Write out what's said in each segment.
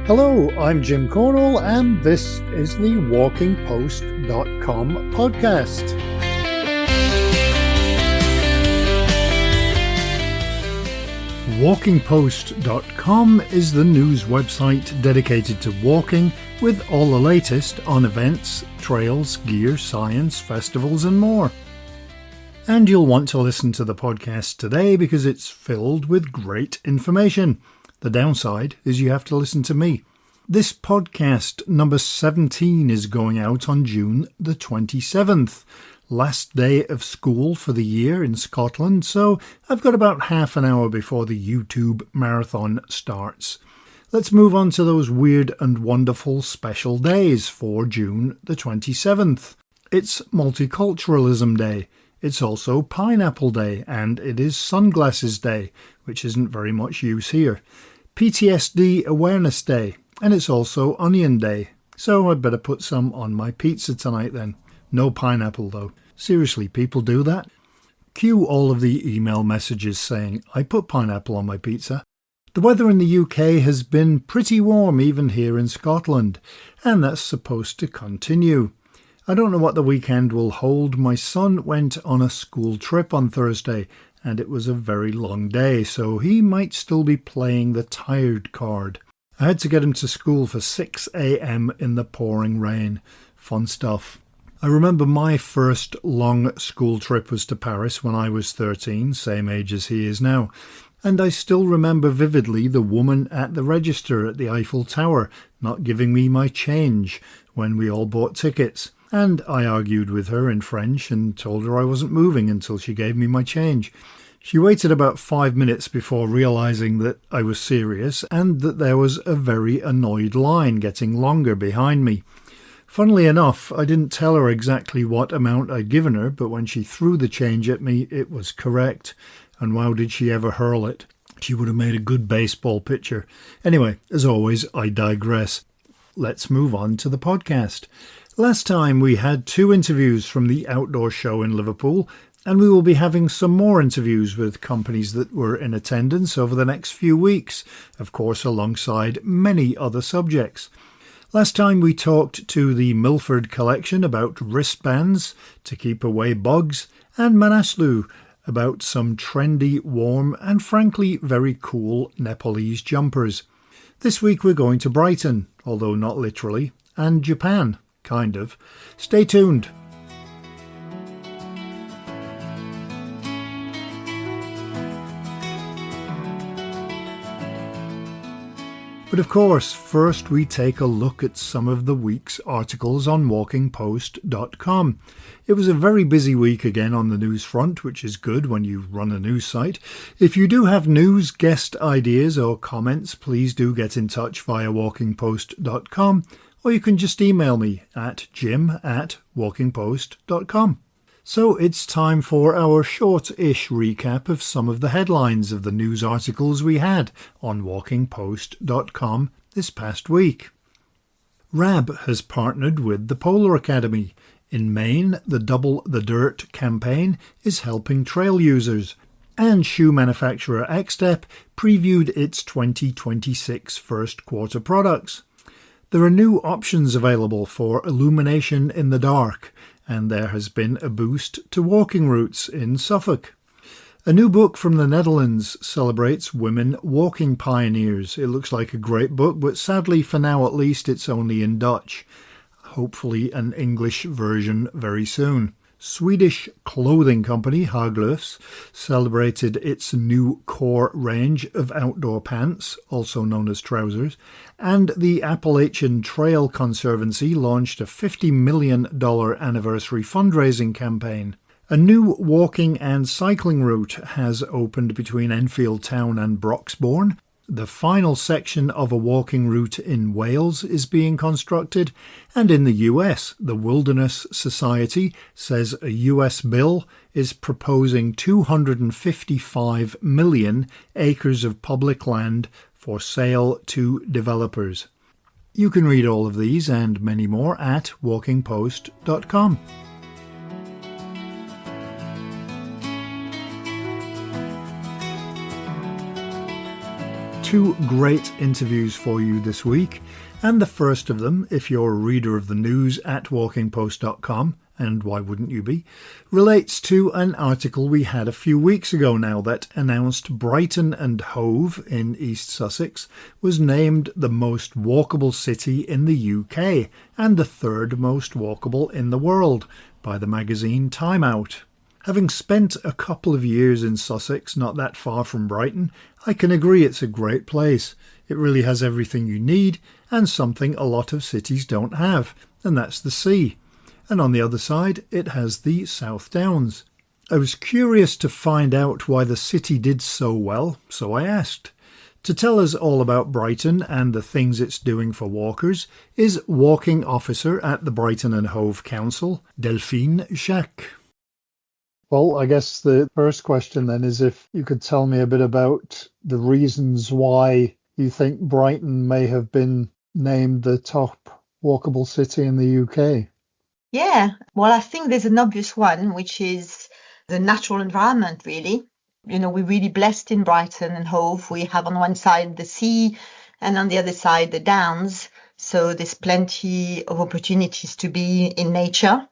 Hello, I'm Jim Cornwall, and this is the WalkingPost.com podcast. WalkingPost.com is the news website dedicated to walking, with all the latest on events, trails, gear, science, festivals and more. And you'll want to listen to the podcast today because it's filled with great information. The downside is you have to listen to me. This podcast number 17 is going out on June the 27th, last day of school for the year in Scotland, so I've got about half an hour before the YouTube marathon starts. Let's move on to those weird and wonderful special days for June the 27th. It's Multiculturalism Day. It's also Pineapple Day, and it is Sunglasses Day, which isn't very much use here. PTSD Awareness Day, and it's also Onion Day, so I'd better put some on my pizza tonight then. No pineapple though. Seriously, people do that? Cue all of the email messages saying, I put pineapple on my pizza. The weather in the UK has been pretty warm even here in Scotland, and that's supposed to continue. I don't know what the weekend will hold. My son went on a school trip on Thursday, and it was a very long day, so he might still be playing the tired card. I had to get him to school for 6 a.m. in the pouring rain. Fun stuff. I remember my first long school trip was to Paris when I was 13, same age as he is now. And I still remember vividly the woman at the register at the Eiffel Tower not giving me my change when we all bought tickets. And I argued with her in French and told her I wasn't moving until she gave me my change. She waited about 5 minutes before realising that I was serious and that there was a very annoyed line getting longer behind me. Funnily enough, I didn't tell her exactly what amount I'd given her, but when she threw the change at me, it was correct. And wow, did she ever hurl it. She would have made a good baseball pitcher. Anyway, as always, I digress. Let's move on to the podcast. Last time we had 2 interviews from the outdoor show in Liverpool, and we will be having some more interviews with companies that were in attendance over the next few weeks, of course alongside many other subjects. Last time we talked to the Milford Collection about wristbands to keep away bugs, and Manaslu about some trendy, warm and frankly very cool Nepalese jumpers. This week we're going to Brighton, although not literally, and Japan, kind of. Stay tuned. But of course, first we take a look at some of the week's articles on WalkingPost.com. It was a very busy week again on the news front, which is good when you run a news site. If you do have news, guest ideas or comments, please do get in touch via WalkingPost.com, or you can just email me at jim@WalkingPost.com. So it's time for our short-ish recap of some of the headlines of the news articles we had on WalkingPost.com this past week. RAB has partnered with the Polar Academy. In Maine, the Double the Dirt campaign is helping trail users. And shoe manufacturer Xtep previewed its 2026 first quarter products. There are new options available for illumination in the dark, and there has been a boost to walking routes in Suffolk. A new book from the Netherlands celebrates women walking pioneers. It looks like a great book, but sadly for now at least it's only in Dutch. Hopefully an English version very soon. Swedish clothing company Haglöfs celebrated its new core range of outdoor pants, also known as trousers, and the Appalachian Trail Conservancy launched a $50 million anniversary fundraising campaign. A new walking and cycling route has opened between Enfield Town and Broxbourne. The final section of a walking route in Wales is being constructed, and in the US, the Wilderness Society says a US bill is proposing 255 million acres of public land for sale to developers. You can read all of these and many more at WalkingPost.com. two great interviews for you this week, and the first of them, if you're a reader of the news at walkingpost.com, and why wouldn't you be, relates to an article we had a few weeks ago now that announced Brighton and Hove in East Sussex was named the most walkable city in the UK and the third most walkable in the world by the magazine Time Out. Having spent a couple of years in Sussex, not that far from Brighton, I can agree it's a great place. It really has everything you need and something a lot of cities don't have, and that's the sea. And on the other side, it has the South Downs. I was curious to find out why the city did so well, so I asked. To tell us all about Brighton and the things it's doing for walkers is walking officer at the Brighton and Hove Council, Delphine Jacq. Well, I guess the first question then is if you could tell me a bit about the reasons why you think Brighton may have been named the top walkable city in the UK. Yeah, well, I think there's an obvious one, which is the natural environment, really. You know, we're really blessed in Brighton and Hove. We have on one side the sea and on the other side the downs. So there's plenty of opportunities to be in nature.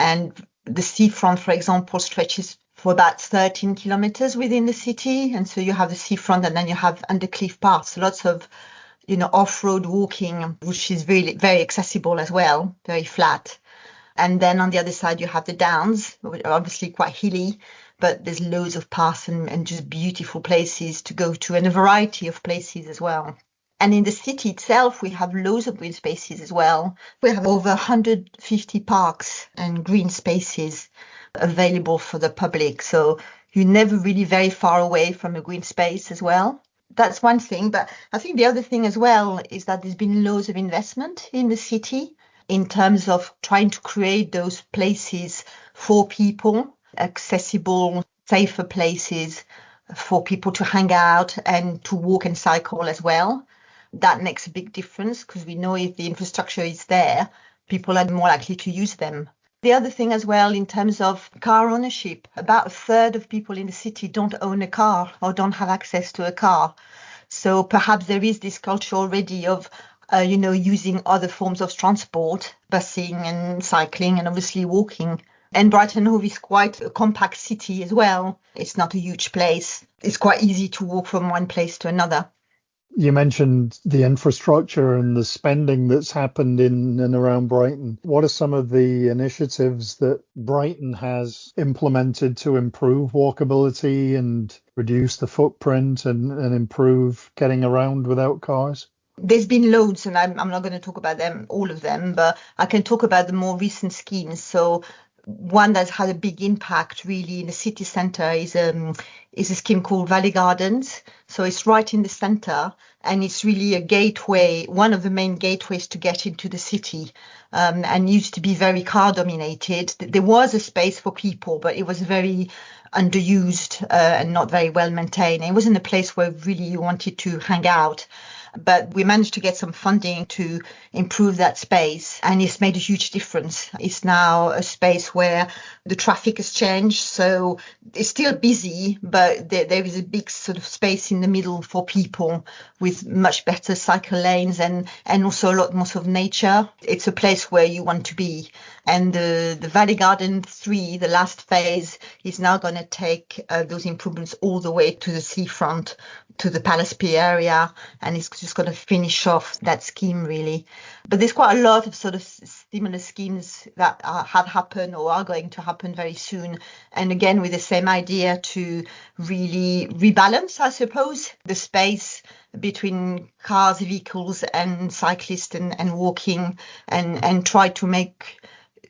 And the seafront, for example, stretches for about 13 kilometers within the city. And so you have the seafront and then you have undercliff paths, lots of, off-road walking, which is really very accessible as well, very flat. And then on the other side, you have the downs, which are obviously quite hilly, but there's loads of paths and just beautiful places to go to and a variety of places as well. And in the city itself, we have loads of green spaces as well. We have over 150 parks and green spaces available for the public. So you're never really very far away from a green space as well. That's one thing. But I think the other thing as well is that there's been loads of investment in the city in terms of trying to create those places for people, accessible, safer places for people to hang out and to walk and cycle as well. That makes a big difference because we know if the infrastructure is there, people are more likely to use them. The other thing as well, in terms of car ownership, about a third of people in the city don't own a car or don't have access to a car. So perhaps there is this culture already of using other forms of transport, busing and cycling and obviously walking. And Brighton and Hove is quite a compact city as well. It's not a huge place. It's quite easy to walk from one place to another. You mentioned the infrastructure and the spending that's happened in and around Brighton. What are some of the initiatives that Brighton has implemented to improve walkability and reduce the footprint and improve getting around without cars? There's been loads, and I'm not going to talk about all of them, but I can talk about the more recent schemes. So one that's had a big impact really in the city centre is a scheme called Valley Gardens. So it's right in the centre and it's really a gateway, one of the main gateways to get into the city, and used to be very car dominated. There was a space for people, but it was very underused and not very well maintained. It wasn't a place where really you wanted to hang out. But we managed to get some funding to improve that space, and it's made a huge difference. It's now a space where the traffic has changed, so it's still busy, but there is a big sort of space in the middle for people with much better cycle lanes and also a lot more of nature. It's a place where you want to be. And the Valley Garden 3, the last phase, is now going to take those improvements all the way to the seafront, to the Palace Pier area, and it's just going to finish off that scheme really. But there's quite a lot of sort of similar schemes that have happened or are going to happen very soon. And again, with the same idea to really rebalance, I suppose, the space between cars, vehicles and cyclists and walking and try to make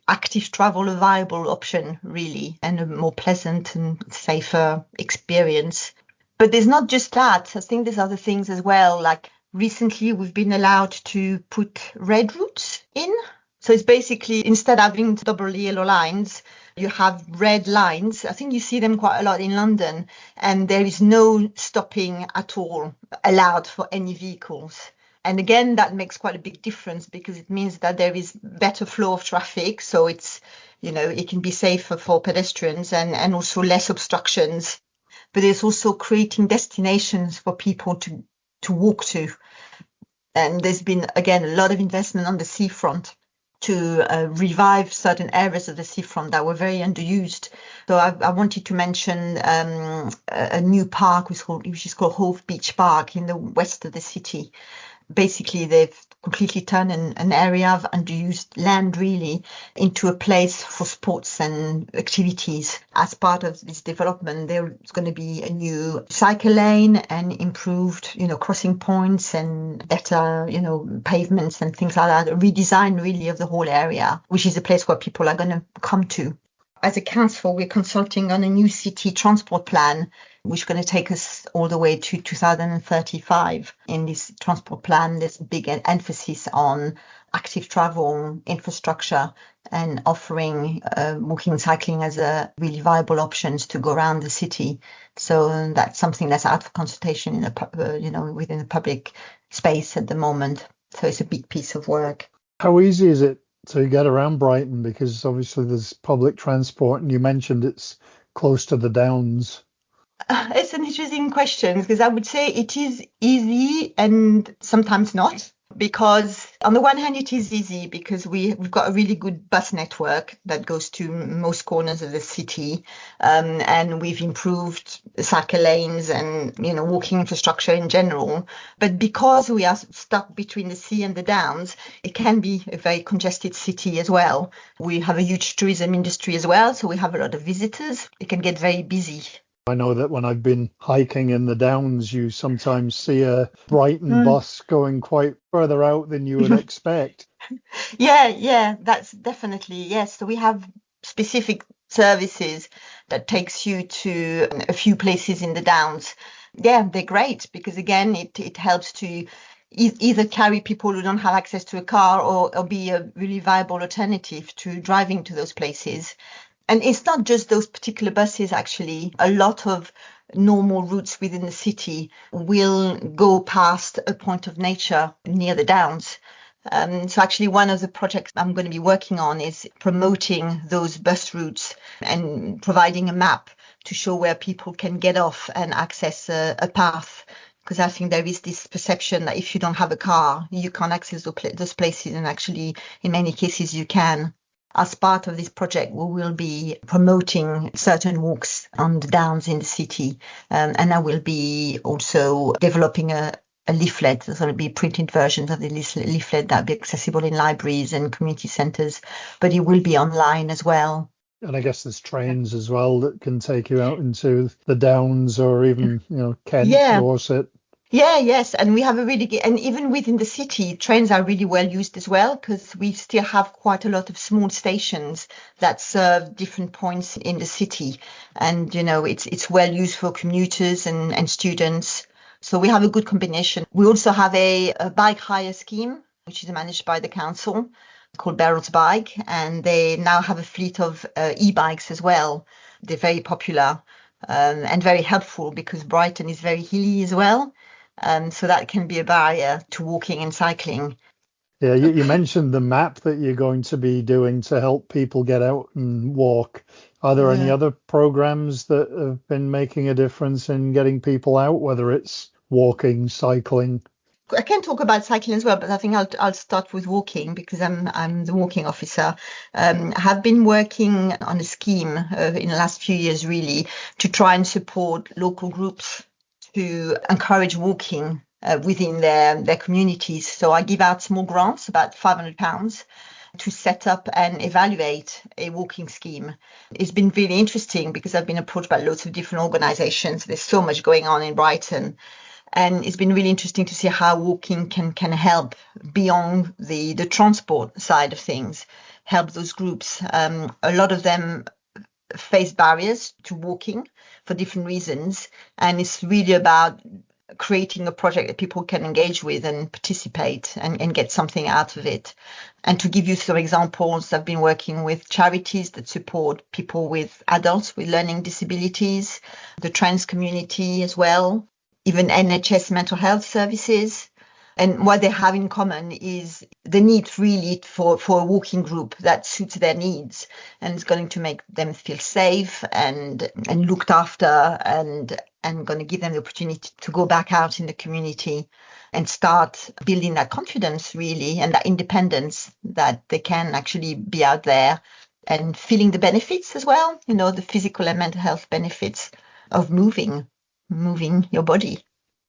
active travel a viable option really and a more pleasant and safer experience. But there's not just that. I think there's other things as well. Like recently we've been allowed to put red routes in. So it's basically instead of having double yellow lines, you have red lines. I think you see them quite a lot in London, and there is no stopping at all allowed for any vehicles. And again, that makes quite a big difference because it means that there is better flow of traffic. So it's, it can be safer for pedestrians and also less obstructions. But there's also creating destinations for people to to walk to. And there's been, again, a lot of investment on the seafront to revive certain areas of the seafront that were very underused. So I wanted to mention a new park which is called Hove Beach Park in the west of the city. Basically, they've completely turned an area of underused land really into a place for sports and activities. As part of this development, there's going to be a new cycle lane and improved, crossing points and better, pavements and things like that. A redesign really of the whole area, which is a place where people are going to come to. As a council, we're consulting on a new city transport plan, which is going to take us all the way to 2035. In this transport plan, there's a big emphasis on active travel, infrastructure, and offering walking and cycling as a really viable options to go around the city. So that's something that's out for consultation within the public space at the moment. So it's a big piece of work. How easy is it to get around Brighton? Because obviously there's public transport, and you mentioned it's close to the Downs. It's an interesting question, because I would say it is easy and sometimes not. Because on the one hand, it is easy because we've got a really good bus network that goes to most corners of the city, and we've improved cycle lanes and walking infrastructure in general. But because we are stuck between the sea and the Downs, it can be a very congested city as well. We have a huge tourism industry as well, so we have a lot of visitors. It can get very busy. I know that when I've been hiking in the Downs, you sometimes see a Brighton bus going quite further out than you would expect. Yeah, that's definitely, yes. So we have specific services that takes you to a few places in the Downs. Yeah, they're great because, again, it helps to either carry people who don't have access to a car or be a really viable alternative to driving to those places. And it's not just those particular buses, actually. A lot of normal routes within the city will go past a point of nature near the Downs. So actually one of the projects I'm going to be working on is promoting those bus routes and providing a map to show where people can get off and access a path. Because I think there is this perception that if you don't have a car, you can't access those places. And actually, in many cases, you can. As part of this project, we will be promoting certain walks on the Downs in the city. And I will be also developing a leaflet. There's going to be printed versions of the leaflet that will be accessible in libraries and community centres, but it will be online as well. And I guess there's trains as well that can take you out into the Downs or even, Kent, Dorset. Yeah, yes. And we have and even within the city, trains are really well used as well, because we still have quite a lot of small stations that serve different points in the city. And, it's well used for commuters and students. So we have a good combination. We also have a bike hire scheme, which is managed by the council, called Barrel's Bike. And they now have a fleet of e-bikes as well. They're very popular and very helpful because Brighton is very hilly as well. So that can be a barrier to walking and cycling. Yeah, you mentioned the map that you're going to be doing to help people get out and walk. Are there any other programs that have been making a difference in getting people out, whether it's walking, cycling? I can talk about cycling as well, but I think I'll start with walking because I'm the walking officer. I have been working on a scheme in the last few years, really, to try and support local groups to encourage walking within their communities. So I give out small grants, about £500, to set up and evaluate a walking scheme. It's been really interesting because I've been approached by lots of different organisations. There's so much going on in Brighton. And it's been really interesting to see how walking can help beyond the transport side of things, help those groups. A lot of them face barriers to walking for different reasons. And it's really about creating a project that people can engage with and participate and get something out of it. And to give you some examples, I've been working with charities that support people with adults with learning disabilities, the trans community as well, even NHS mental health services. And what they have in common is the need really for a walking group that suits their needs and is going to make them feel safe and looked after and and going to give them the opportunity to go back out in the community and start building that confidence really and that independence that they can actually be out there and feeling the benefits as well, the physical and mental health benefits of moving your body.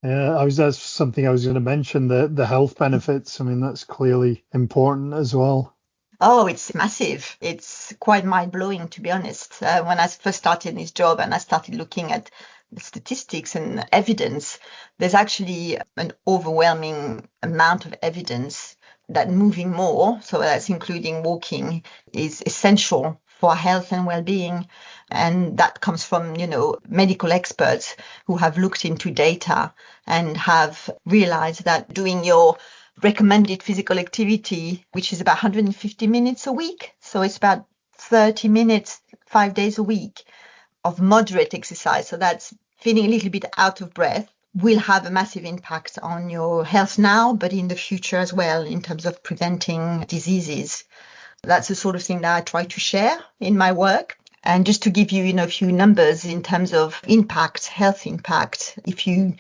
Yeah, that's something I was going to mention, the health benefits. I mean, that's clearly important as well. Oh, it's massive. It's quite mind-blowing, to be honest. When I first started this job and I started looking at the statistics and evidence, there's actually an overwhelming amount of evidence that moving more, so that's including walking, is essential for health and well-being. And that comes from, medical experts who have looked into data and have realized that doing your recommended physical activity, which is about 150 minutes a week, so it's about 30 minutes, 5 days a week of moderate exercise, so that's feeling a little bit out of breath, will have a massive impact on your health now, but in the future as well, in terms of preventing diseases. That's the sort of thing that I try to share in my work. And just to give you, a few numbers in terms of impact, health impact, if you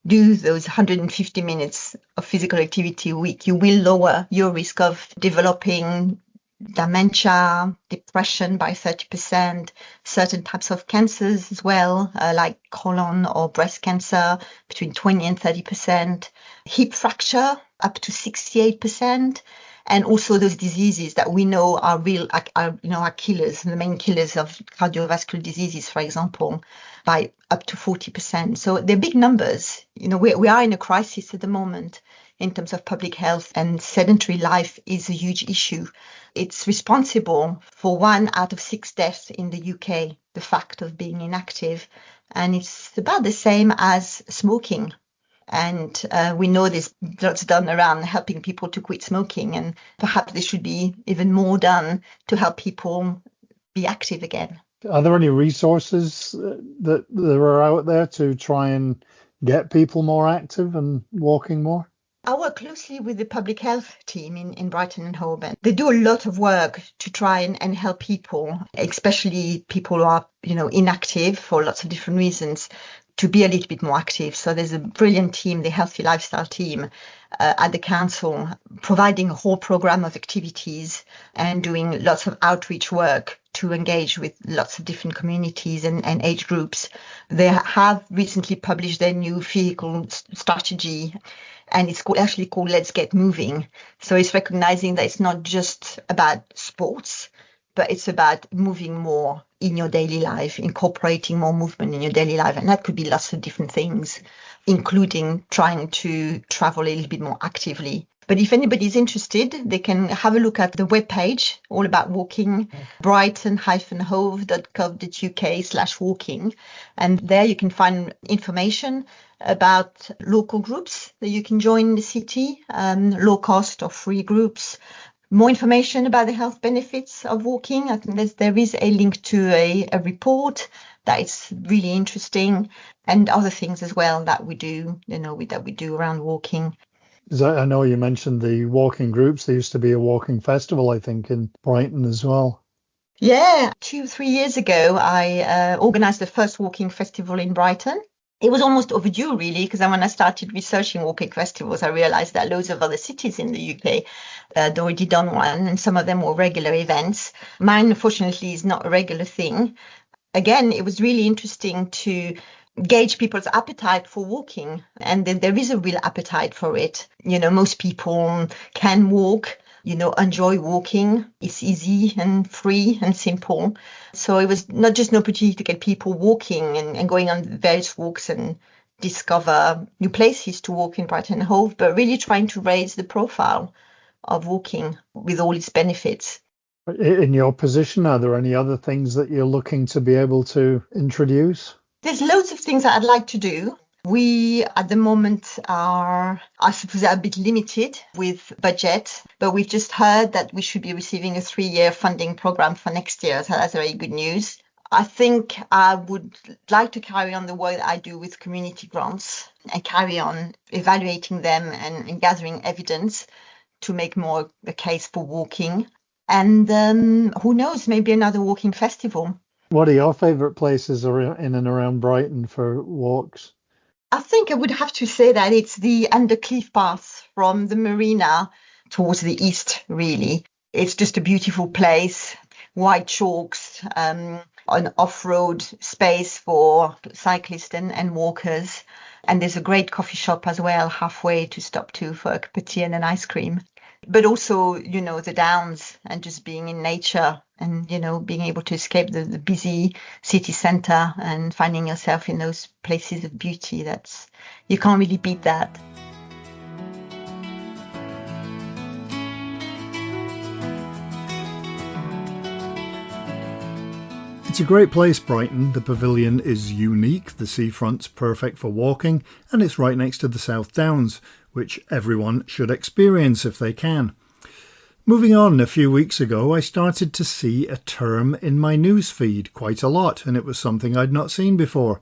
do those 150 minutes of physical activity a week, you will lower your risk of developing dementia, depression by 30%, certain types of cancers as well, like colon or breast cancer, between 20 and 30%, hip fracture up to 68%, and also those diseases that we know are real, are killers, the main killers of cardiovascular diseases, for example, by up to 40%. So they're big numbers. We are in a crisis at the moment in terms of public health, and sedentary life is a huge issue. It's responsible for 1 out of 6 deaths in the UK, the fact of being inactive. And it's about the same as smoking. And we know there's lots done around helping people to quit smoking, and perhaps there should be even more done to help people be active again. Are there any resources that are out there to try and get people more active and walking more? I work closely with the public health team in Brighton and Hove. They do a lot of work to try and help people, especially people who are, inactive for lots of different reasons, to be a little bit more active. So there's a brilliant team, the Healthy Lifestyle team at the council, providing a whole program of activities and doing lots of outreach work to engage with lots of different communities and age groups. They have recently published their new physical strategy, and it's actually called Let's Get Moving. So it's recognizing that it's not just about sports, but it's about moving more in your daily life, incorporating more movement in your daily life. And that could be lots of different things, including trying to travel a little bit more actively. But if anybody's interested, they can have a look at the webpage, all about walking, brighton-hove.gov.uk/walking. And there you can find information about local groups that you can join in the city, low cost or free groups. More information about the health benefits of walking. I think there is a link to a report that is really interesting, and other things as well that we do, that we do around walking. I know you mentioned the walking groups. There used to be a walking festival, I think, in Brighton as well. Yeah, 2-3 years ago, I organised the first walking festival in Brighton. It was almost overdue, really, because when I started researching walking festivals, I realized that loads of other cities in the UK had already done one, and some of them were regular events. Mine, unfortunately, is not a regular thing. Again, it was really interesting to gauge people's appetite for walking, and there is a real appetite for it. Most people can walk, enjoy walking. It's easy and free and simple. So it was not just an opportunity to get people walking and going on various walks and discover new places to walk in Brighton and Hove, but really trying to raise the profile of walking with all its benefits. In your position, are there any other things that you're looking to be able to introduce? There's loads of things that I'd like to do. We, at the moment, are, I suppose, a bit limited with budget, but we've just heard that we should be receiving a 3-year funding program for next year. So that's very good news. I think I would like to carry on the work that I do with community grants and carry on evaluating them and gathering evidence to make more a case for walking. And who knows, maybe another walking festival. What are your favourite places in and around Brighton for walks? I think I would have to say that it's the Undercliff Pass from the marina towards the east, really. It's just a beautiful place, white chalks, an off-road space for cyclists and walkers. And there's a great coffee shop as well, halfway to stop to for a cup of tea and an ice cream. But also, the downs and just being in nature and, being able to escape the busy city centre and finding yourself in those places of beauty. You can't really beat that. It's a great place, Brighton. The pavilion is unique, the seafront's perfect for walking, and it's right next to the South Downs, which everyone should experience if they can. Moving on, a few weeks ago I started to see a term in my newsfeed quite a lot, and it was something I'd not seen before.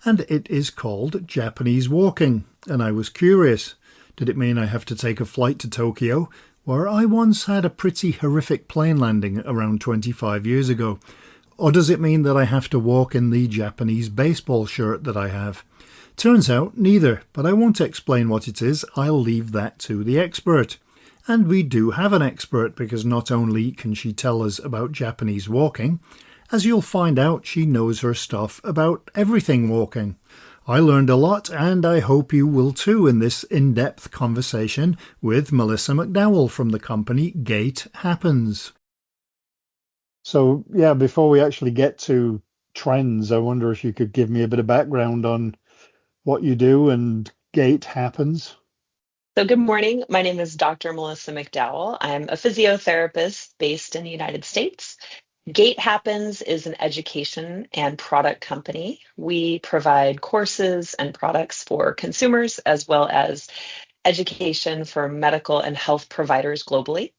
And it is called Japanese walking, and I was curious. Did it mean I have to take a flight to Tokyo, where I once had a pretty horrific plane landing around 25 years ago? Or does it mean that I have to walk in the Japanese baseball shirt that I have? Turns out neither, but I won't explain what it is. I'll leave that to the expert. And we do have an expert, because not only can she tell us about Japanese walking, as you'll find out, she knows her stuff about everything walking. I learned a lot, and I hope you will too, in this in-depth conversation with Milica McDowell from the company Gait Happens. So, yeah, before we actually get to trends, I wonder if you could give me a bit of background on what you do and Gait Happens. So good morning. My name is Dr. Milica McDowell. I'm a physiotherapist based in the United States. Gait Happens is an education and product company. We provide courses and products for consumers as well as education for medical and health providers globally.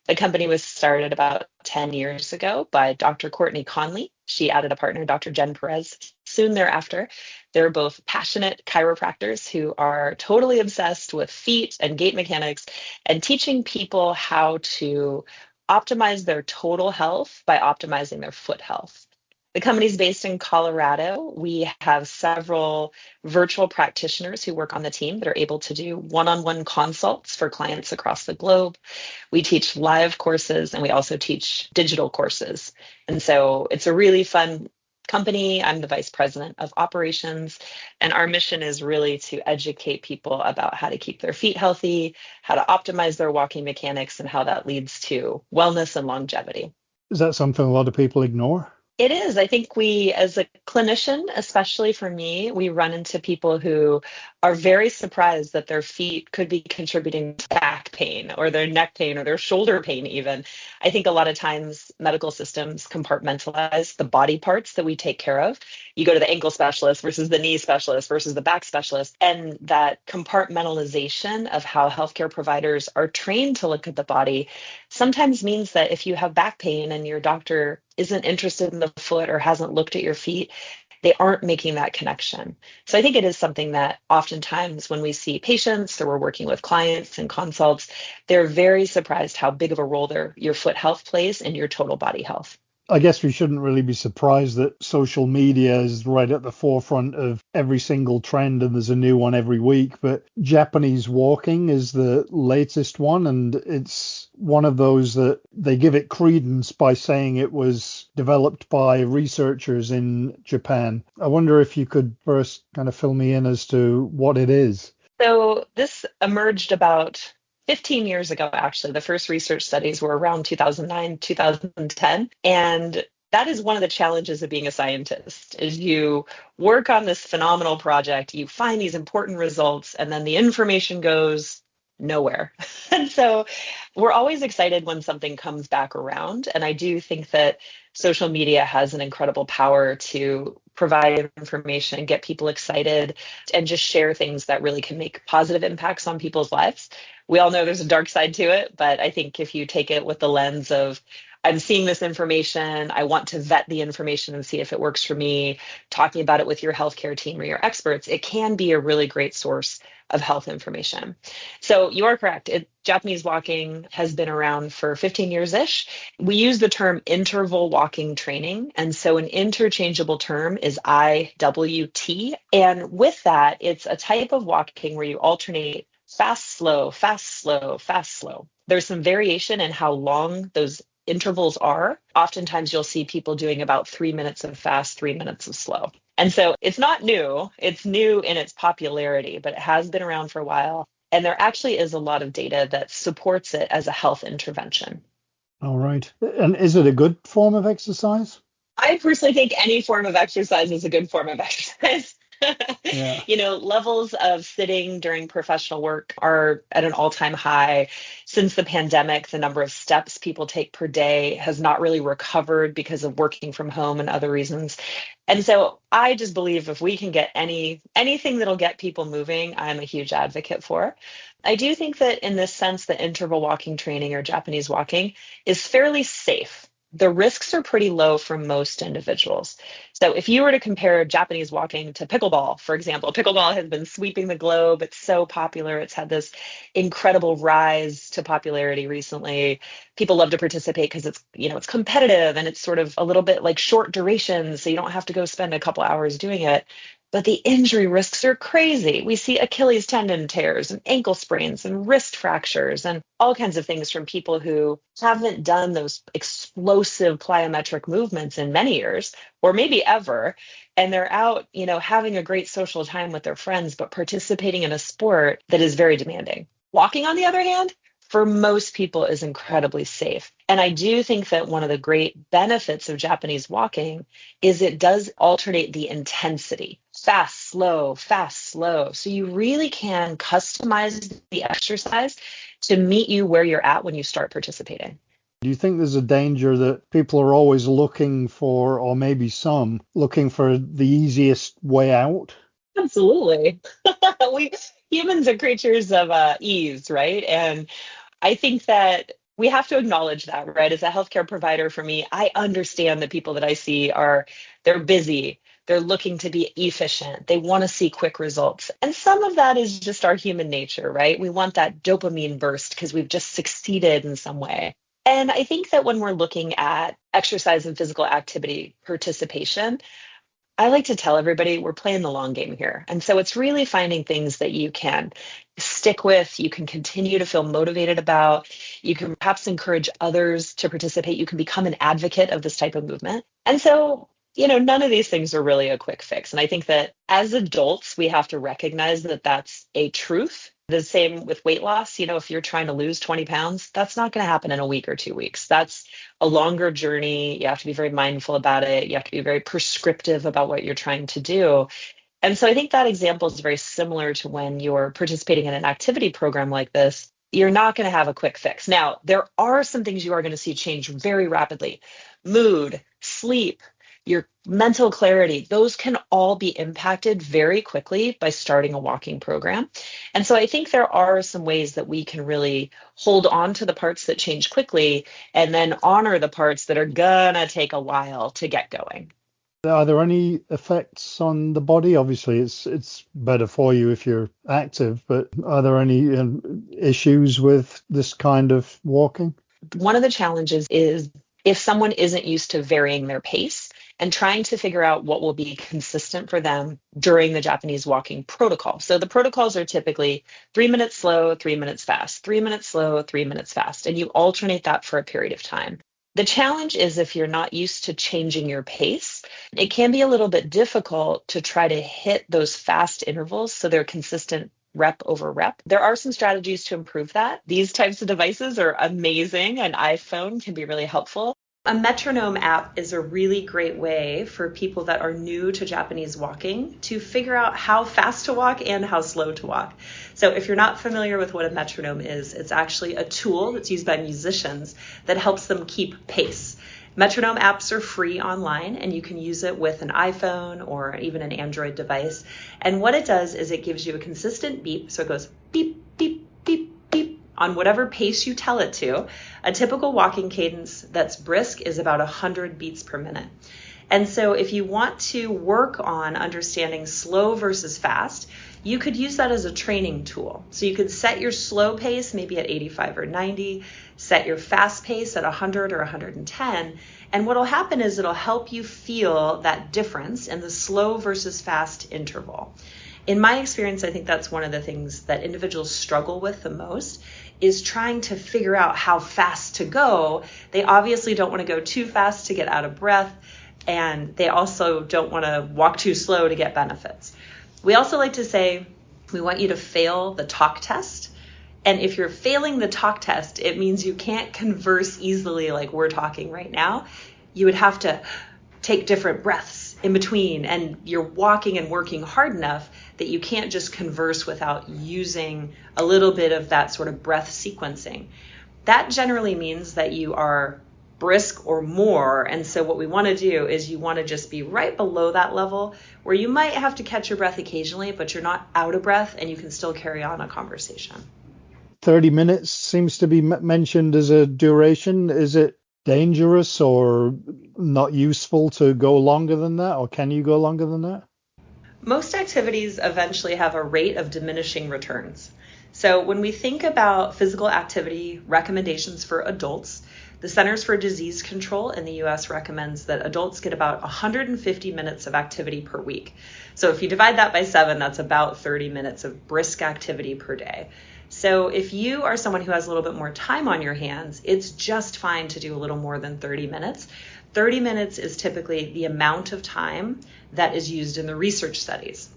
The company was started about 10 years ago by Dr. Courtney Conley. She added a partner, Dr. Jen Perez, soon thereafter. They're both passionate chiropractors who are totally obsessed with feet and gait mechanics and teaching people how to optimize their total health by optimizing their foot health. The company's based in Colorado. We have several virtual practitioners who work on the team that are able to do one-on-one consults for clients across the globe. We teach live courses and we also teach digital courses. And so it's a really fun company. I'm the vice president of operations, and our mission is really to educate people about how to keep their feet healthy, how to optimize their walking mechanics, and how that leads to wellness and longevity. Is that something a lot of people ignore? It is. I think we, as a clinician, especially for me, we run into people who are very surprised that their feet could be contributing to back pain or their neck pain or their shoulder pain even. I think a lot of times medical systems compartmentalize the body parts that we take care of. You go to the ankle specialist versus the knee specialist versus the back specialist. And that compartmentalization of how healthcare providers are trained to look at the body sometimes means that if you have back pain and your doctor isn't interested in the foot or hasn't looked at your feet, they aren't making that connection. So I think it is something that oftentimes when we see patients or we're working with clients and consults, they're very surprised how big of a role your foot health plays in your total body health. I guess we shouldn't really be surprised that social media is right at the forefront of every single trend, and there's a new one every week. But Japanese walking is the latest one, and it's one of those that they give it credence by saying it was developed by researchers in Japan. I wonder if you could first kind of fill me in as to what it is. So this emerged about 15 years ago, actually. The first research studies were around 2009, 2010. And that is one of the challenges of being a scientist, is you work on this phenomenal project, you find these important results, and then the information goes nowhere. And so we're always excited when something comes back around. And I do think that social media has an incredible power to provide information, get people excited, and just share things that really can make positive impacts on people's lives. We all know there's a dark side to it, but I think if you take it with the lens of I'm seeing this information. I want to vet the information and see if it works for me. Talking about it with your healthcare team or your experts, it can be a really great source of health information. So you are correct. Japanese walking has been around for 15 years-ish. We use the term interval walking training. And so an interchangeable term is IWT. And with that, it's a type of walking where you alternate fast, slow, fast, slow, fast, slow. There's some variation in how long those intervals are. Oftentimes you'll see people doing about 3 minutes of fast, 3 minutes of slow. And so it's not new. It's new in its popularity, but it has been around for a while. And there actually is a lot of data that supports it as a health intervention. All right. And is it a good form of exercise? I personally think any form of exercise is a good form of exercise. Yeah. Levels of sitting during professional work are at an all-time high. Since the pandemic, the number of steps people take per day has not really recovered because of working from home and other reasons. And so I just believe if we can get anything that'll get people moving, I'm a huge advocate for. I do think that in this sense, the interval walking training or Japanese walking is fairly safe. The risks are pretty low for most individuals. So if you were to compare Japanese walking to pickleball, for example, pickleball has been sweeping the globe. It's so popular. It's had this incredible rise to popularity recently. People love to participate because it's competitive and it's sort of a little bit like short duration. So you don't have to go spend a couple hours doing it. But the injury risks are crazy. We see Achilles tendon tears and ankle sprains and wrist fractures and all kinds of things from people who haven't done those explosive plyometric movements in many years, or maybe ever. And they're out, having a great social time with their friends, but participating in a sport that is very demanding. Walking, on the other hand, for most people is incredibly safe. And I do think that one of the great benefits of Japanese walking is it does alternate the intensity. Fast, slow, fast, slow. So you really can customize the exercise to meet you where you're at when you start participating. Do you think there's a danger that people are always looking for, or maybe some, looking for the easiest way out? Absolutely. Humans are creatures of ease, right? And I think that we have to acknowledge that, right? As a healthcare provider, for me, I understand the people that I see they're busy. They're looking to be efficient. They want to see quick results. And some of that is just our human nature, right? We want that dopamine burst because we've just succeeded in some way. And I think that when we're looking at exercise and physical activity participation, I like to tell everybody we're playing the long game here. And so it's really finding things that you can stick with, you can continue to feel motivated about, you can perhaps encourage others to participate, you can become an advocate of this type of movement. And so, none of these things are really a quick fix. And I think that as adults, we have to recognize that that's a truth. The same with weight loss. If you're trying to lose 20 pounds, that's not going to happen in a week or 2 weeks. That's a longer journey. You have to be very mindful about it. You have to be very prescriptive about what you're trying to do. And so I think that example is very similar to when you're participating in an activity program like this. You're not going to have a quick fix. Now, there are some things you are going to see change very rapidly. Mood, sleep, your mental clarity, those can all be impacted very quickly by starting a walking program. And so I think there are some ways that we can really hold on to the parts that change quickly and then honor the parts that are gonna take a while to get going. Are there any effects on the body? Obviously, it's better for you if you're active, but are there any issues with this kind of walking? One of the challenges is if someone isn't used to varying their pace and trying to figure out what will be consistent for them during the Japanese walking protocol. So the protocols are typically 3 minutes slow, 3 minutes fast, 3 minutes slow, 3 minutes fast, and you alternate that for a period of time. The challenge is if you're not used to changing your pace, it can be a little bit difficult to try to hit those fast intervals so they're consistent rep over rep. There are some strategies to improve that. These types of devices are amazing. An iPhone can be really helpful. A metronome app is a really great way for people that are new to Japanese walking to figure out how fast to walk and how slow to walk. So if you're not familiar with what a metronome is, it's actually a tool that's used by musicians that helps them keep pace. Metronome apps are free online, and you can use it with an iPhone or even an Android device. And what it does is it gives you a consistent beep. So it goes beep, beep, beep, beep on whatever pace you tell it to. A typical walking cadence that's brisk is about 100 beats per minute. And so if you want to work on understanding slow versus fast, you could use that as a training tool. So you could set your slow pace maybe at 85 or 90, set your fast pace at 100 or 110, and what'll happen is it'll help you feel that difference in the slow versus fast interval. In my experience, I think that's one of the things that individuals struggle with the most, is trying to figure out how fast to go. They obviously don't want to go too fast to get out of breath, and they also don't want to walk too slow to get benefits. We also like to say, we want you to fail the talk test. And if you're failing the talk test, it means you can't converse easily like we're talking right now. You would have to take different breaths in between, and you're walking and working hard enough that you can't just converse without using a little bit of that sort of breath sequencing. That generally means that you are brisk or more. And so what we want to do is you want to just be right below that level where you might have to catch your breath occasionally, but you're not out of breath and you can still carry on a conversation. 30 minutes seems to be mentioned as a duration. Is it dangerous or not useful to go longer than that, or can you go longer than that? Most activities eventually have a rate of diminishing returns. So when we think about physical activity recommendations for adults, the Centers for Disease Control in the US recommends that adults get about 150 minutes of activity per week. So if you divide that by 7, that's about 30 minutes of brisk activity per day. So if you are someone who has a little bit more time on your hands, it's just fine to do a little more than 30 minutes. 30 minutes is typically the amount of time that is used in the research studies.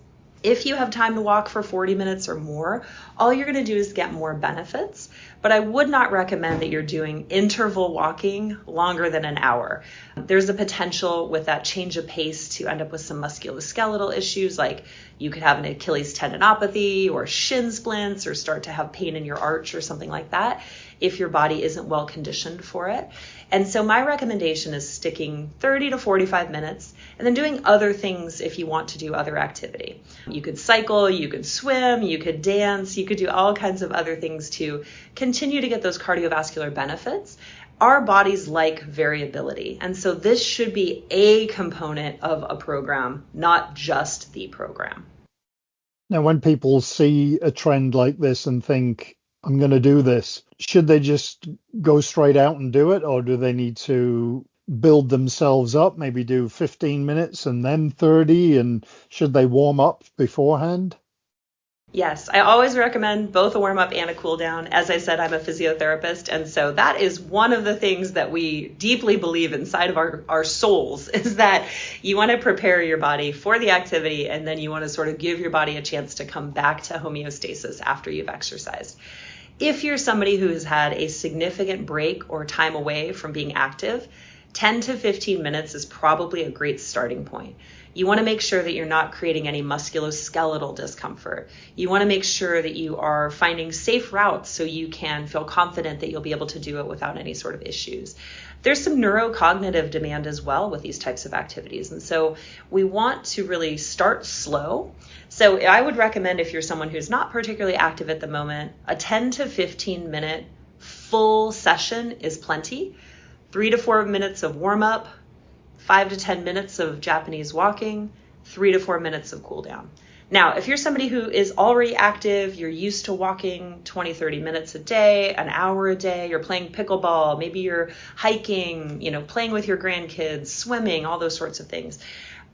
If you have time to walk for 40 minutes or more, all you're going to do is get more benefits. But I would not recommend that you're doing interval walking longer than an hour. There's a potential with that change of pace to end up with some musculoskeletal issues, like you could have an Achilles tendinopathy or shin splints or start to have pain in your arch or something like that if your body isn't well conditioned for it. And so my recommendation is sticking 30 to 45 minutes and then doing other things if you want to do other activity. You could cycle, you could swim, you could dance, you could do all kinds of other things to continue to get those cardiovascular benefits. Our bodies like variability, and so this should be a component of a program, not just the program. Now, when people see a trend like this and think, I'm going to do this, should they just go straight out and do it, or do they need to build themselves up, maybe do 15 minutes and then 30, and should they warm up beforehand? Yes, I always recommend both a warm-up and a cool-down. As I said, I'm a physiotherapist, and so that is one of the things that we deeply believe inside of our souls, is that you want to prepare your body for the activity, and then you want to sort of give your body a chance to come back to homeostasis after you've exercised. If you're somebody who has had a significant break or time away from being active, 10 to 15 minutes is probably a great starting point. You want to make sure that you're not creating any musculoskeletal discomfort. You want to make sure that you are finding safe routes so you can feel confident that you'll be able to do it without any sort of issues. There's some neurocognitive demand as well with these types of activities. And so we want to really start slow. So I would recommend, if you're someone who's not particularly active at the moment, a 10 to 15 minute full session is plenty. 3 to 4 minutes of warm up, 5 to 10 minutes of Japanese walking, 3 to 4 minutes of cool down. Now, if you're somebody who is already active, you're used to walking 20, 30 minutes a day, an hour a day, you're playing pickleball, maybe you're hiking, playing with your grandkids, swimming, all those sorts of things.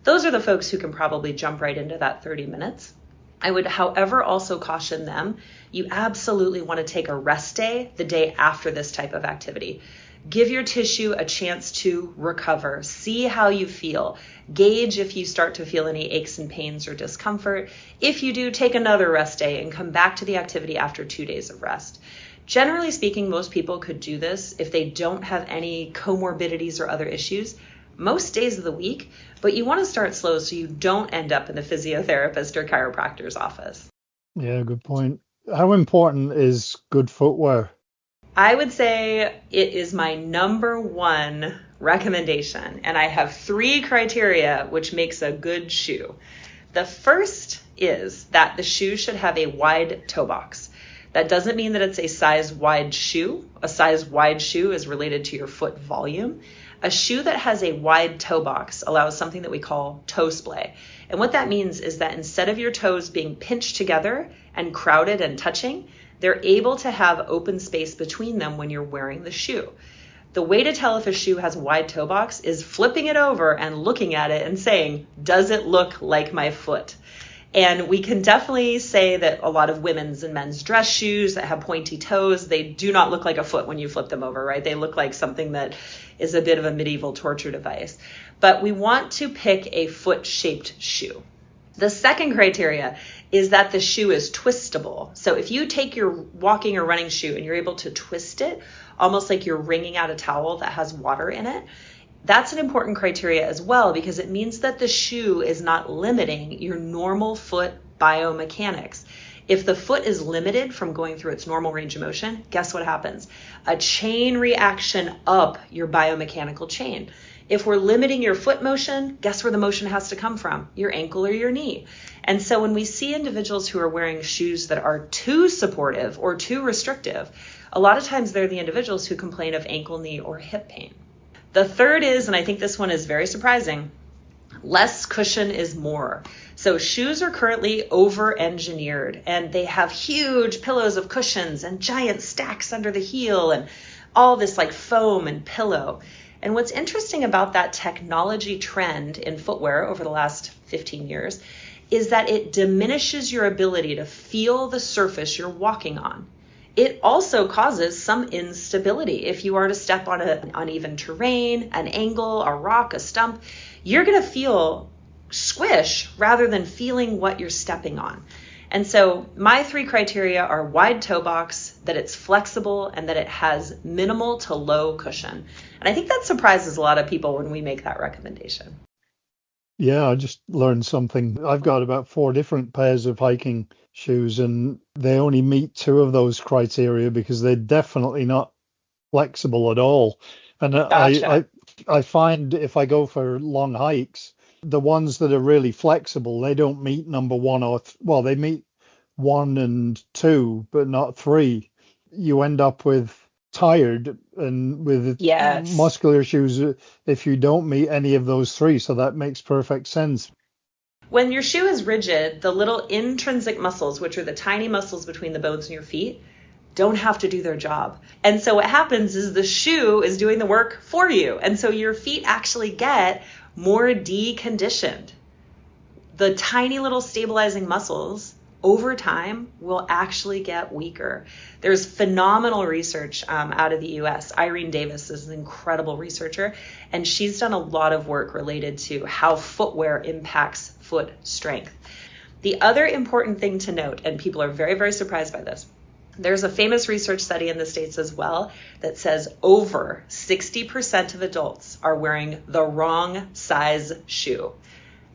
Those are the folks who can probably jump right into that 30 minutes. I would, however, also caution them, you absolutely want to take a rest day the day after this type of activity. Give your tissue a chance to recover. See how you feel. Gauge if you start to feel any aches and pains or discomfort. If you do, take another rest day and come back to the activity after 2 days of rest. Generally speaking, most people could do this if they don't have any comorbidities or other issues most days of the week, but you want to start slow so you don't end up in the physiotherapist or chiropractor's office. Yeah, good point. How important is good footwear? I would say it is my number one recommendation, and I have 3 criteria which makes a good shoe. The first is that the shoe should have a wide toe box. That doesn't mean that it's a size wide shoe. A size wide shoe is related to your foot volume. A shoe that has a wide toe box allows something that we call toe splay. And what that means is that instead of your toes being pinched together and crowded and touching, they're able to have open space between them when you're wearing the shoe. The way to tell if a shoe has a wide toe box is flipping it over and looking at it and saying, does it look like my foot? And we can definitely say that a lot of women's and men's dress shoes that have pointy toes, they do not look like a foot when you flip them over, right? They look like something that is a bit of a medieval torture device. But we want to pick a foot-shaped shoe. The second criteria is that the shoe is twistable. So if you take your walking or running shoe and you're able to twist it, almost like you're wringing out a towel that has water in it, that's an important criteria as well, because it means that the shoe is not limiting your normal foot biomechanics. If the foot is limited from going through its normal range of motion, guess what happens? A chain reaction up your biomechanical chain. If we're limiting your foot motion, guess where the motion has to come from? Your ankle or your knee. And so when we see individuals who are wearing shoes that are too supportive or too restrictive, a lot of times they're the individuals who complain of ankle, knee, or hip pain. The third is, and I think this one is very surprising, less cushion is more. So shoes are currently over-engineered, and they have huge pillows of cushions and giant stacks under the heel and all this like foam and pillow. And what's interesting about that technology trend in footwear over the last 15 years is that it diminishes your ability to feel the surface you're walking on. It also causes some instability. If you are to step on an uneven terrain, an angle, a rock, a stump, you're going to feel squish rather than feeling what you're stepping on. And so my three criteria are wide toe box, that it's flexible, and that it has minimal to low cushion. And I think that surprises a lot of people when we make that recommendation. Yeah, I just learned something. I've got about 4 different pairs of hiking shoes, and they only meet 2 of those criteria because they're definitely not flexible at all. And Gotcha. I find if I go for long hikes, the ones that are really flexible, they don't meet number 1 or well, they meet 1 and 2, but not 3. You end up with tired and with Yes. muscular shoes if you don't meet any of those 3. So that makes perfect sense. When your shoe is rigid, the little intrinsic muscles, which are the tiny muscles between the bones in your feet, don't have to do their job. And so what happens is the shoe is doing the work for you. And so your feet actually get more deconditioned. The tiny little stabilizing muscles over time will actually get weaker. There's phenomenal research out of the US. Irene Davis is an incredible researcher, and she's done a lot of work related to how footwear impacts foot strength. The other important thing to note, and people are very, very surprised by this, there's a famous research study in the States as well that says over 60% of adults are wearing the wrong size shoe.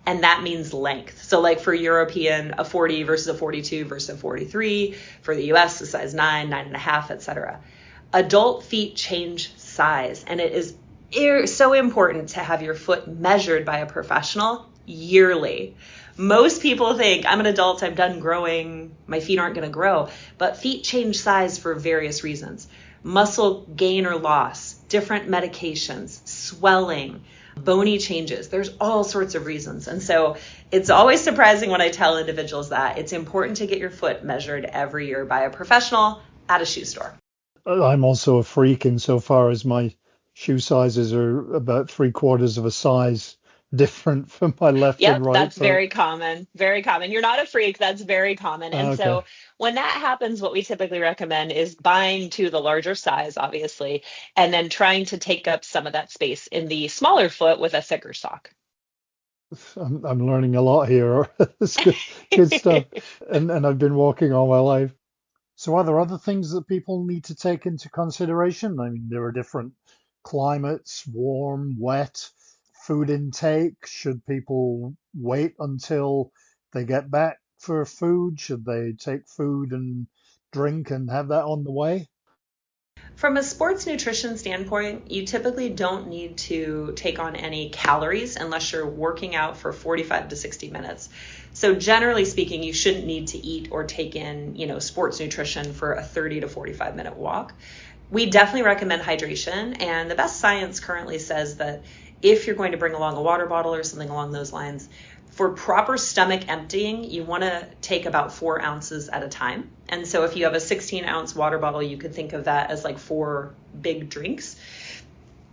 And that means length. So like for European, a 40 versus a 42 versus a 43. For the US, a size 9, 9.5, etc. Adult feet change size. And it is so important to have your foot measured by a professional yearly. Most people think, I'm an adult, I'm done growing, my feet aren't going to grow. But feet change size for various reasons. Muscle gain or loss, different medications, swelling, bony changes. There's all sorts of reasons. And so it's always surprising when I tell individuals that it's important to get your foot measured every year by a professional at a shoe store. I'm also a freak insofar as my shoe sizes are about 3/4 of a size different from my left and Yep, right that's foot. very common. Very common. You're not a freak. That's very common. And Okay. so when that happens, what we typically recommend is buying to the larger size, obviously, and then trying to take up some of that space in the smaller foot with a thicker sock. I'm learning a lot here. It's good stuff. And I've been walking all my life. So are there other things that people need to take into consideration? I mean, there are different climates, warm, wet, food intake. Should people wait until they get back for food? Should they take food and drink and have that on the way? From a sports nutrition standpoint, you typically don't need to take on any calories unless you're working out for 45 to 60 minutes. So generally speaking, you shouldn't need to eat or take in, sports nutrition for a 30 to 45 minute walk. We definitely recommend hydration, and the best science currently says that if you're going to bring along a water bottle or something along those lines, for proper stomach emptying, you want to take about 4 ounces at a time. And so if you have a 16-ounce water bottle, you could think of that as like 4 big drinks.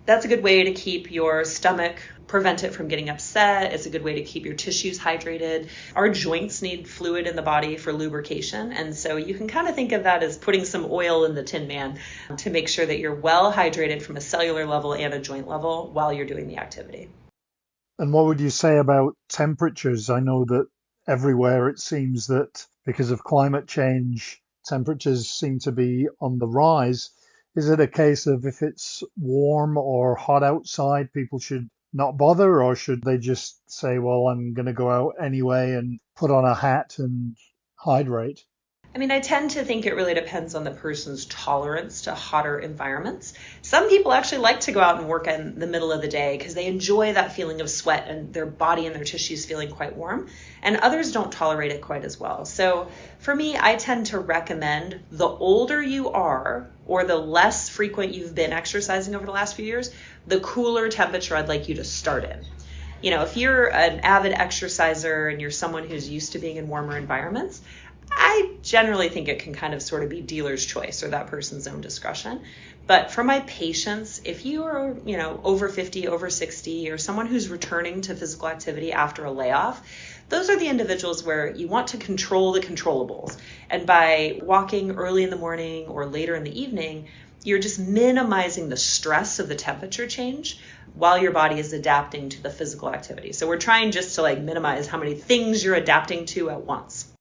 That's a good way to keep your stomach, prevent it from getting upset. It's a good way to keep your tissues hydrated. Our joints need fluid in the body for lubrication. And so you can kind of think of that as putting some oil in the Tin Man to make sure that you're well hydrated from a cellular level and a joint level while you're doing the activity. And what would you say about temperatures? I know that everywhere it seems that because of climate change, temperatures seem to be on the rise. Is it a case of if it's warm or hot outside, people should not bother, or should they just say, well, I'm going to go out anyway and put on a hat and hydrate? I tend to think it really depends on the person's tolerance to hotter environments. Some people actually like to go out and work in the middle of the day because they enjoy that feeling of sweat and their body and their tissues feeling quite warm, and others don't tolerate it quite as well. So for me, I tend to recommend the older you are or the less frequent you've been exercising over the last few years, the cooler temperature I'd like you to start in. If you're an avid exerciser and you're someone who's used to being in warmer environments, I generally think it can kind of sort of be dealer's choice or that person's own discretion. But for my patients, if you are, over 50, over 60, or someone who's returning to physical activity after a layoff, those are the individuals where you want to control the controllables. And by walking early in the morning or later in the evening, you're just minimizing the stress of the temperature change while your body is adapting to the physical activity. So we're trying just to minimize how many things you're adapting to at once.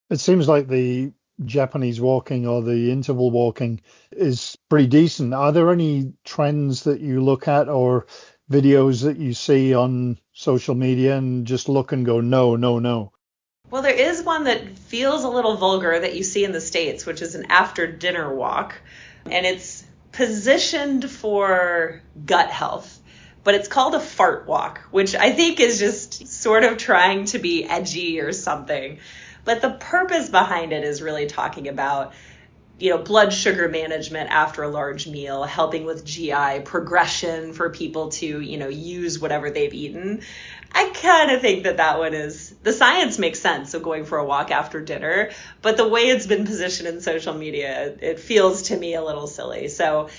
It seems like the Japanese walking or the interval walking is pretty decent. Are there any trends that you look at or videos that you see on social media and just look and go, no, no, no? Well, there is one that feels a little vulgar that you see in the States, which is an after dinner walk. And it's positioned for gut health, but it's called a fart walk, which I think is just sort of trying to be edgy or something. But the purpose behind it is really talking about, blood sugar management after a large meal, helping with GI progression for people to, use whatever they've eaten. I kind of think that one is, the science makes sense of going for a walk after dinner, but the way it's been positioned in social media, it feels to me a little silly. So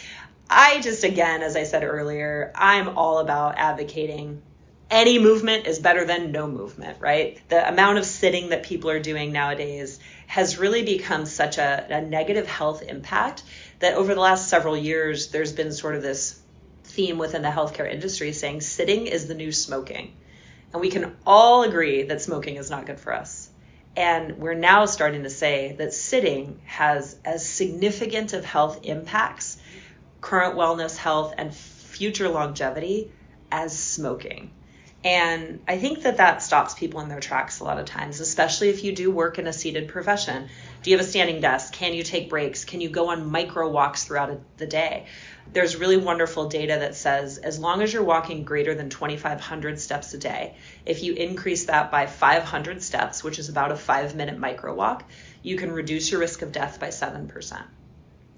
I just, again, as I said earlier, I'm all about advocating any movement is better than no movement, right? The amount of sitting that people are doing nowadays has really become such a negative health impact that over the last several years, there's been sort of this theme within the healthcare industry saying sitting is the new smoking. And we can all agree that smoking is not good for us. And we're now starting to say that sitting has as significant of health impacts, current wellness, health, and future longevity as smoking. And I think that stops people in their tracks a lot of times, especially if you do work in a seated profession. Do you have a standing desk? Can you take breaks? Can you go on micro walks throughout the day? There's really wonderful data that says as long as you're walking greater than 2,500 steps a day, if you increase that by 500 steps, which is about a 5-minute micro walk, you can reduce your risk of death by 7%.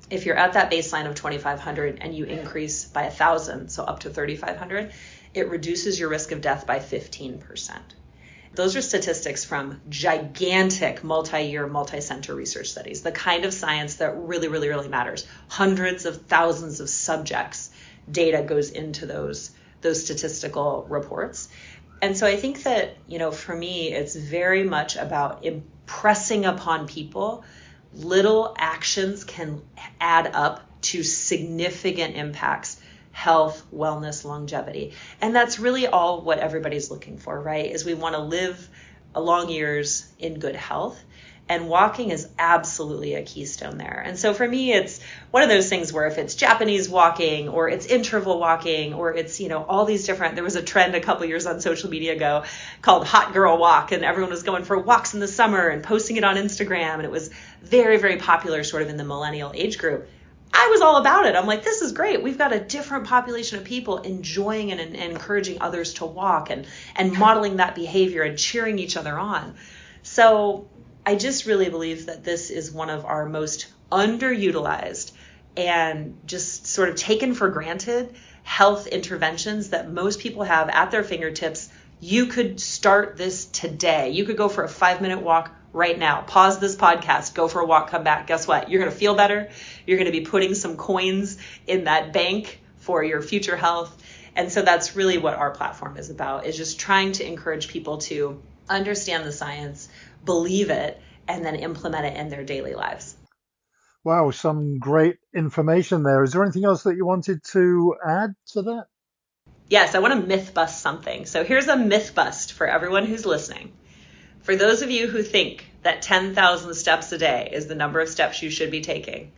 If you're at that baseline of 2,500 and you increase by 1,000, so up to 3,500, it reduces your risk of death by 15%. Those are statistics from gigantic multi-year, multi-center research studies, the kind of science that really, really, really matters. Hundreds of thousands of subjects data goes into those statistical reports. And so I think that, for me, it's very much about impressing upon people little actions can add up to significant impacts, health, wellness, longevity. And that's really all what everybody's looking for, right? Is we want to live long years in good health. And walking is absolutely a keystone there. And so for me, it's one of those things where if it's Japanese walking or it's interval walking or it's, all these different, there was a trend a couple years on social media ago called Hot Girl Walk, and everyone was going for walks in the summer and posting it on Instagram. And it was very, very popular sort of in the millennial age group. I was all about it. I'm like, this is great. We've got a different population of people enjoying and encouraging others to walk and modeling that behavior and cheering each other on. So I just really believe that this is one of our most underutilized and just sort of taken for granted health interventions that most people have at their fingertips. You could start this today. You could go for a 5-minute walk right now. Pause this podcast, go for a walk, come back. Guess what? You're going to feel better. You're going to be putting some coins in that bank for your future health. And so that's really what our platform is about, is just trying to encourage people to understand the science, believe it, and then implement it in their daily lives. Wow, some great information there. Is there anything else that you wanted to add to that? Yes, I want to myth bust something. So here's a myth bust for everyone who's listening. For those of you who think that 10,000 steps a day is the number of steps you should be taking,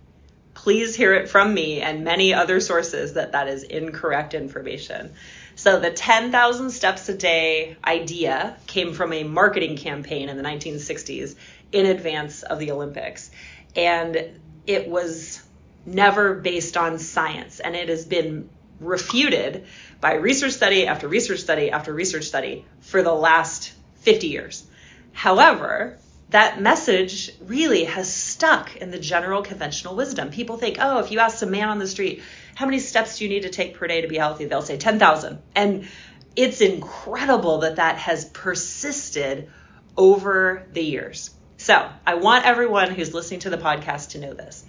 please hear it from me and many other sources that is incorrect information. So the 10,000 steps a day idea came from a marketing campaign in the 1960s in advance of the Olympics. And it was never based on science. And it has been refuted by research study after research study after research study for the last 50 years. However, that message really has stuck in the general conventional wisdom. People think, oh, if you ask a man on the street, how many steps do you need to take per day to be healthy? They'll say 10,000. And it's incredible that has persisted over the years. So I want everyone who's listening to the podcast to know this.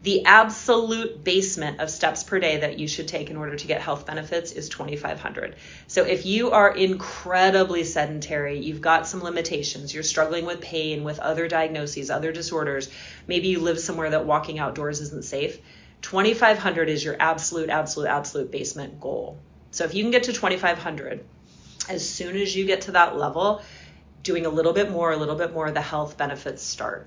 The absolute basement of steps per day that you should take in order to get health benefits is 2,500. So if you are incredibly sedentary, you've got some limitations, you're struggling with pain, with other diagnoses, other disorders, maybe you live somewhere that walking outdoors isn't safe, 2,500 is your absolute basement goal. So if you can get to 2,500, as soon as you get to that level, doing a little bit more, the health benefits start.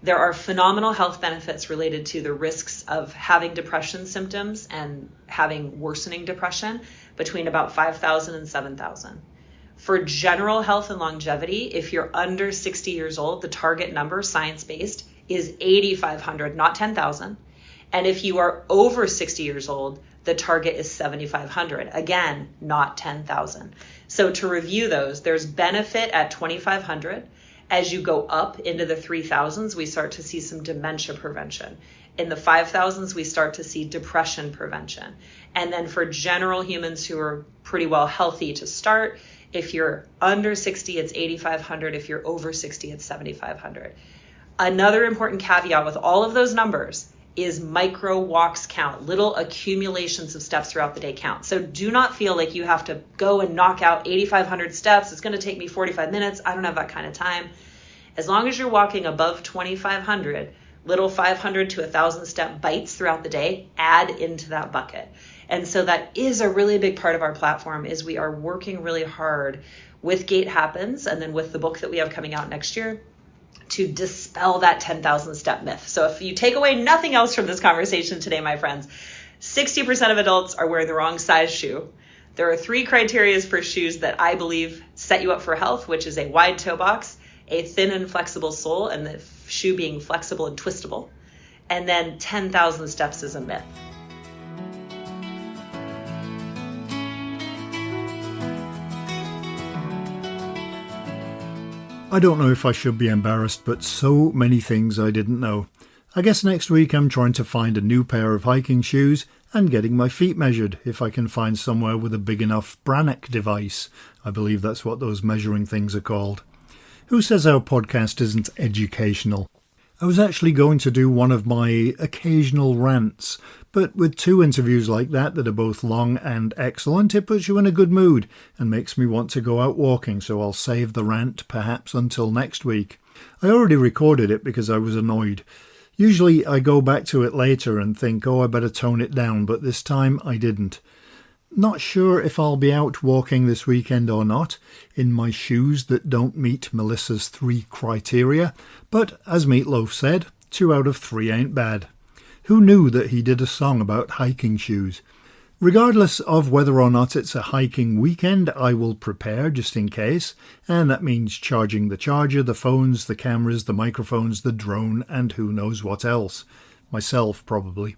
There are phenomenal health benefits related to the risks of having depression symptoms and having worsening depression between about 5,000 and 7,000. For general health and longevity, if you're under 60 years old, the target number, science-based, is 8,500, not 10,000. And if you are over 60 years old, the target is 7,500. Again, not 10,000. So to review those, there's benefit at 2,500. As you go up into the 3,000s, we start to see some dementia prevention. In the 5,000s, we start to see depression prevention. And then for general humans who are pretty well healthy to start, if you're under 60, it's 8,500. If you're over 60, it's 7,500. Another important caveat with all of those numbers is micro walks count, little accumulations of steps throughout the day count. So do not feel like you have to go and knock out 8,500 steps. It's going to take me 45 minutes. I don't have that kind of time. As long as you're walking above 2,500, little 500 to 1,000 step bites throughout the day, add into that bucket. And so that is a really big part of our platform, is we are working really hard with Gait Happens and then with the book that we have coming out next year to dispel that 10,000 step myth. So if you take away nothing else from this conversation today, my friends, 60% of adults are wearing the wrong size shoe. There are 3 criteria for shoes that I believe set you up for health, which is a wide toe box, a thin and flexible sole, and the shoe being flexible and twistable. And then 10,000 steps is a myth. I don't know if I should be embarrassed, but so many things I didn't know. I guess next week I'm trying to find a new pair of hiking shoes and getting my feet measured if I can find somewhere with a big enough Brannock device. I believe that's what those measuring things are called. Who says our podcast isn't educational? I was actually going to do one of my occasional rants, but with 2 interviews like that are both long and excellent, it puts you in a good mood and makes me want to go out walking, so I'll save the rant perhaps until next week. I already recorded it because I was annoyed. Usually I go back to it later and think, I better tone it down, but this time I didn't. Not sure if I'll be out walking this weekend or not, in my shoes that don't meet Melissa's 3 criteria, but as Meatloaf said, 2 out of 3 ain't bad. Who knew that he did a song about hiking shoes? Regardless of whether or not it's a hiking weekend, I will prepare just in case, and that means charging the charger, the phones, the cameras, the microphones, the drone, and who knows what else. Myself, probably.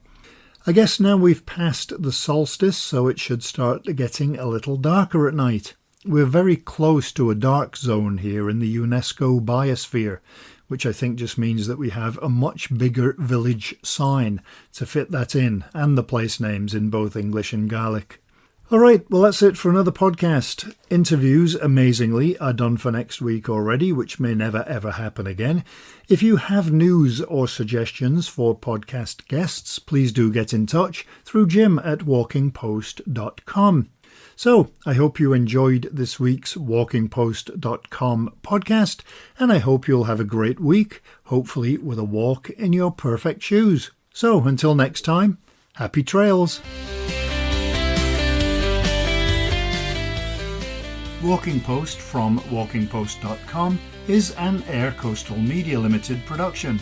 I guess now we've passed the solstice, so it should start getting a little darker at night. We're very close to a dark zone here in the UNESCO biosphere, which I think just means that we have a much bigger village sign to fit that in, and the place names in both English and Gaelic. All right, well, that's it for another podcast. Interviews, amazingly, are done for next week already, which may never ever happen again. If you have news or suggestions for podcast guests, please do get in touch through jim@walkingpost.com. So, I hope you enjoyed this week's walkingpost.com podcast, and I hope you'll have a great week, hopefully with a walk in your perfect shoes. So, until next time, happy trails! Walking Post from walkingpost.com is an Air Coastal Media Limited production.